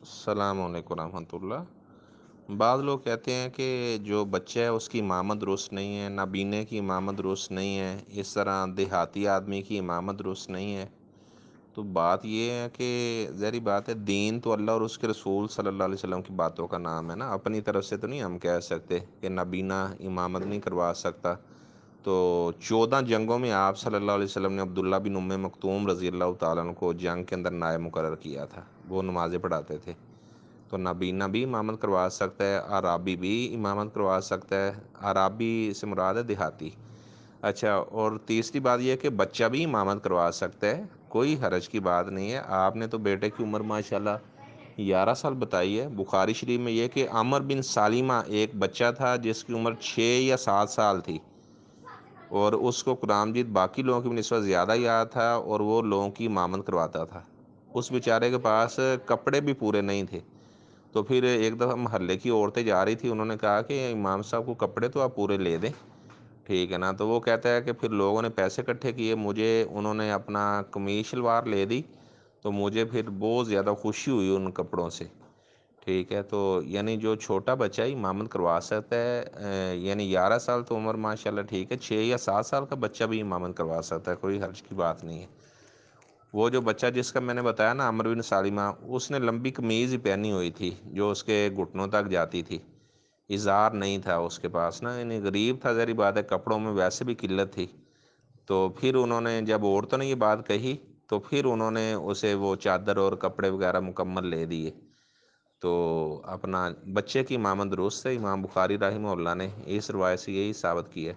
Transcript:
السلام علیکم ورحمۃ اللہ۔ بعض لوگ کہتے ہیں کہ جو بچہ ہے اس کی امامت درست نہیں ہے، نابینے کی امامت درست نہیں ہے، اس طرح دیہاتی آدمی کی امامت درست نہیں ہے۔ تو بات یہ ہے کہ ظاہری بات ہے، دین تو اللہ اور اس کے رسول صلی اللہ علیہ وسلم کی باتوں کا نام ہے نا، اپنی طرف سے تو نہیں ہم کہہ سکتے کہ نابینا امامت نہیں کروا سکتا۔ تو 14 جنگوں میں آپ صلی اللہ علیہ وسلم نے عبداللہ بن ام مکتوم رضی اللہ تعالیٰ عنہ کو جنگ کے اندر نائب مقرر کیا تھا، وہ نمازیں پڑھاتے تھے۔ تو نابینا بھی امامت کروا سکتا ہے، عرابی بھی امامت کروا سکتا ہے، عرابی سے مراد ہے دیہاتی۔ اچھا، اور تیسری بات یہ ہے کہ بچہ بھی امامت کروا سکتا ہے، کوئی حرج کی بات نہیں ہے۔ آپ نے تو بیٹے کی عمر ماشاءاللہ 11 سال بتائی ہے۔ بخاری شریف میں یہ کہ عمر بن سالمہ ایک بچہ تھا جس کی عمر 6 یا 7 سال تھی، اور اس کو قرآن مجید باقی لوگوں کی نسبت زیادہ یاد تھا، اور وہ لوگوں کی امامت کرواتا تھا۔ اس بیچارے کے پاس کپڑے بھی پورے نہیں تھے، تو پھر ایک دفعہ محلے کی عورتیں جا رہی تھی، انہوں نے کہا کہ امام صاحب کو کپڑے تو آپ پورے لے دیں، ٹھیک ہے نا۔ تو وہ کہتا ہے کہ پھر لوگوں نے پیسے اکٹھے کیے، مجھے انہوں نے اپنا قمیص شلوار لے دی، تو مجھے پھر بہت زیادہ خوشی ہوئی ان کپڑوں سے، ٹھیک ہے۔ تو یعنی جو چھوٹا بچہ ہی امامت کروا سکتا ہے، یعنی 11 سال تو عمر ماشاءاللہ ٹھیک ہے، 6 یا 7 سال کا بچہ بھی امامت کروا سکتا ہے، کوئی حرج کی بات نہیں ہے۔ وہ جو بچہ جس کا میں نے بتایا نا عمر بن سالمہ، اس نے لمبی قمیض ہی پہنی ہوئی تھی جو اس کے گھٹنوں تک جاتی تھی، ازار نہیں تھا اس کے پاس نا، یعنی غریب تھا، ظاہری بات ہے، کپڑوں میں ویسے بھی قلت تھی۔ تو پھر انہوں نے جب عورتوں نے یہ بات کہی، تو پھر انہوں نے اسے وہ چادر اور کپڑے وغیرہ مکمل لے دیے۔ تو اپنا بچے کی امامت درست ہے، امام بخاری رحمہ اللہ نے اس روایت سے یہی ثابت کی ہے۔